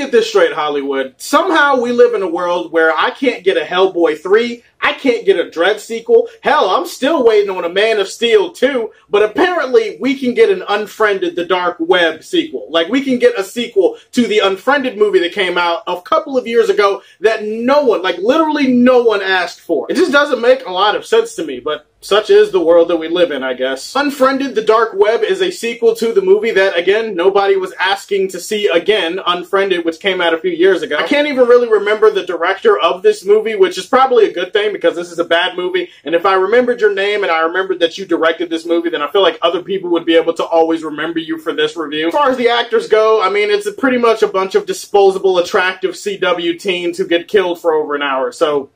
get this straight, Hollywood. Somehow we live in a world where I can't get a Hellboy 3, I can't get a Dredd sequel. Hell, I'm still waiting on a Man of Steel 2, but apparently we can get an Unfriended the Dark Web sequel. Like, we can get a sequel to the Unfriended movie that came out a couple of years ago that no one, like literally no one asked for. It just doesn't make a lot of sense to me, but such is the world that we live in, I guess. Unfriended the Dark Web is a sequel to the movie that, again, nobody was asking to see again, Unfriended, which came out a few years ago. I can't even really remember the director of this movie, which is probably a good thing because this is a bad movie, and if I remembered your name and I remembered that you directed this movie, then I feel like other people would be able to always remember you for this review. As far as the actors go, I mean, it's pretty much a bunch of disposable, attractive CW teens who get killed for over an hour, so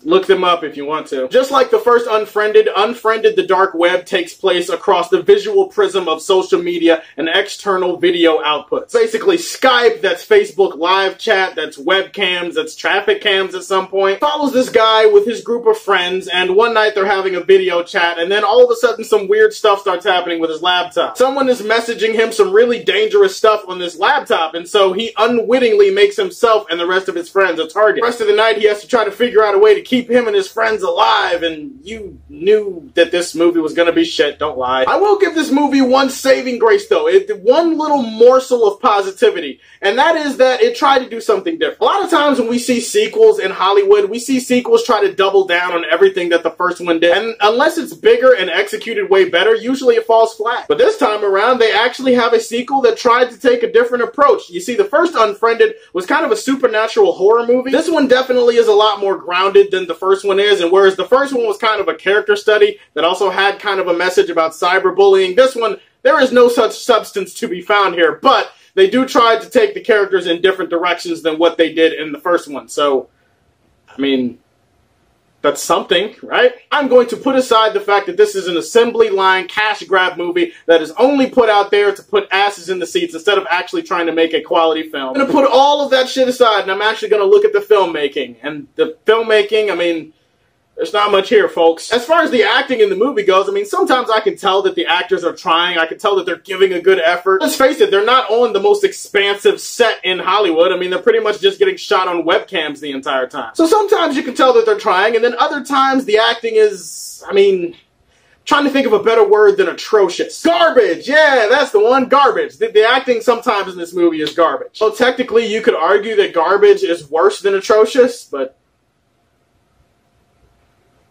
look them up if you want to. Just like the first Unfriended, Unfriended the Dark Web takes place across the visual prism of social media and external video outputs. Basically Skype, that's Facebook live chat, that's webcams, that's traffic cams at some point. Follows this guy with his group of friends, and one night they're having a video chat, and then all of a sudden some weird stuff starts happening with his laptop. Someone is messaging him some really dangerous stuff on this laptop, and so he unwittingly makes himself and the rest of his friends a target. The rest of the night he has to try to figure out a way to keep him and his friends alive, and you knew that this movie was gonna be shit, don't lie. I will give this movie one saving grace though, one little morsel of positivity, and that is that it tried to do something different. A lot of times when we see sequels in Hollywood, we see sequels try to double down on everything that the first one did, and unless it's bigger and executed way better, usually it falls flat. But this time around, they actually have a sequel that tried to take a different approach. You see, the first Unfriended was kind of a supernatural horror movie. This one definitely is a lot more grounded than the first one is, and whereas the first one was kind of a character study that also had kind of a message about cyberbullying, this one, there is no such substance to be found here, but they do try to take the characters in different directions than what they did in the first one, so, I mean, that's something, right? I'm going to put aside the fact that this is an assembly line cash grab movie that is only put out there to put asses in the seats instead of actually trying to make a quality film. I'm going to put all of that shit aside, and I'm actually going to look at the filmmaking. And the filmmaking, I mean, there's not much here, folks. As far as the acting in the movie goes, I mean, sometimes I can tell that the actors are trying. I can tell that they're giving a good effort. Let's face it, they're not on the most expansive set in Hollywood. I mean, they're pretty much just getting shot on webcams the entire time. So sometimes you can tell that they're trying, and then other times the acting is, I mean, trying to think of a better word than atrocious. Garbage! Yeah, that's the one. Garbage. The acting sometimes in this movie is garbage. So technically, you could argue that garbage is worse than atrocious, but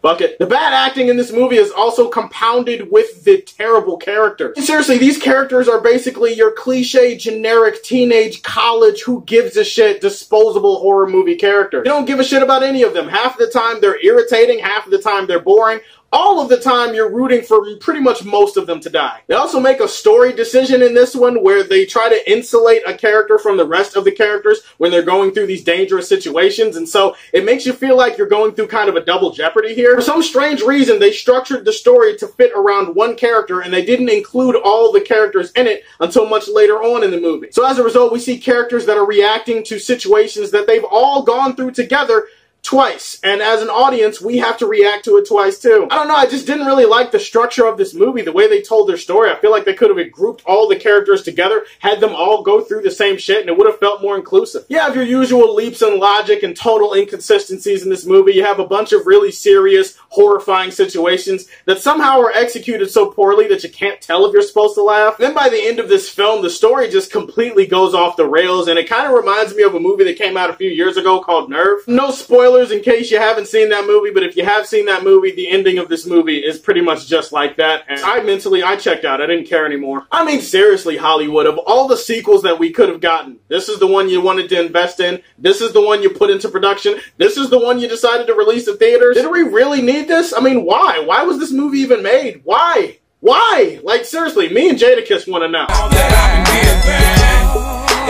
fuck it. The bad acting in this movie is also compounded with the terrible characters. And seriously, these characters are basically your cliche, generic, teenage, college, who gives a shit, disposable horror movie characters. You don't give a shit about any of them. Half of the time they're irritating, half of the time they're boring. All of the time, you're rooting for pretty much most of them to die. They also make a story decision in this one where they try to insulate a character from the rest of the characters when they're going through these dangerous situations, and so it makes you feel like you're going through kind of a double jeopardy here. For some strange reason, they structured the story to fit around one character, and they didn't include all the characters in it until much later on in the movie. So as a result, we see characters that are reacting to situations that they've all gone through together twice, and as an audience, we have to react to it twice too. I don't know, I just didn't really like the structure of this movie, the way they told their story. I feel like they could have grouped all the characters together, had them all go through the same shit, and it would have felt more inclusive. You have your usual leaps in logic and total inconsistencies in this movie. You have a bunch of really serious, horrifying situations that somehow are executed so poorly that you can't tell if you're supposed to laugh. Then by the end of this film, the story just completely goes off the rails, and it kind of reminds me of a movie that came out a few years ago called Nerve. No spoilers in case you haven't seen that movie, but if you have seen that movie, the ending of this movie is pretty much just like that, and I checked out. I didn't care anymore. I mean, seriously, Hollywood, of all the sequels that we could have gotten, this is the one you wanted to invest in, this is the one you put into production, this is the one you decided to release to theaters. Did we really need this? I mean, why? Why was this movie even made? Why? Why? Like, seriously, me and Jadakiss want to know.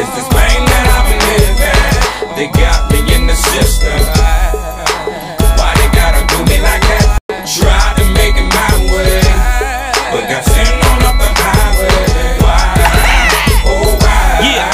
It's this pain that I've been living. They got me in the system. Why they gotta do me like that? Tried to make it my way, but got sent on up the highway. Why? Oh, why? Yeah.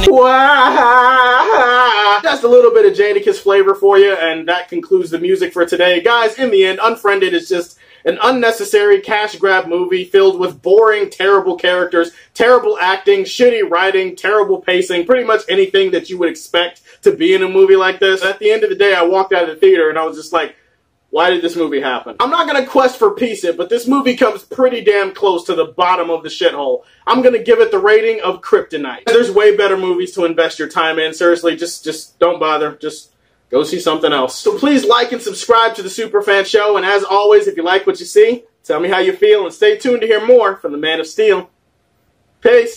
Why? Just a little bit of Jadakiss flavor for you, and that concludes the music for today. Guys, in the end, Unfriended is just, an unnecessary cash grab movie filled with boring, terrible characters, terrible acting, shitty writing, terrible pacing, pretty much anything that you would expect to be in a movie like this. At the end of the day, I walked out of the theater and I was just like, why did this movie happen? I'm not going to quest for peace it, but this movie comes pretty damn close to the bottom of the shithole. I'm going to give it the rating of kryptonite. There's way better movies to invest your time in. Seriously, just don't bother. Just go see something else. So please like and subscribe to the Superfan Show. And as always, if you like what you see, tell me how you feel and stay tuned to hear more from the Man of Steel. Peace.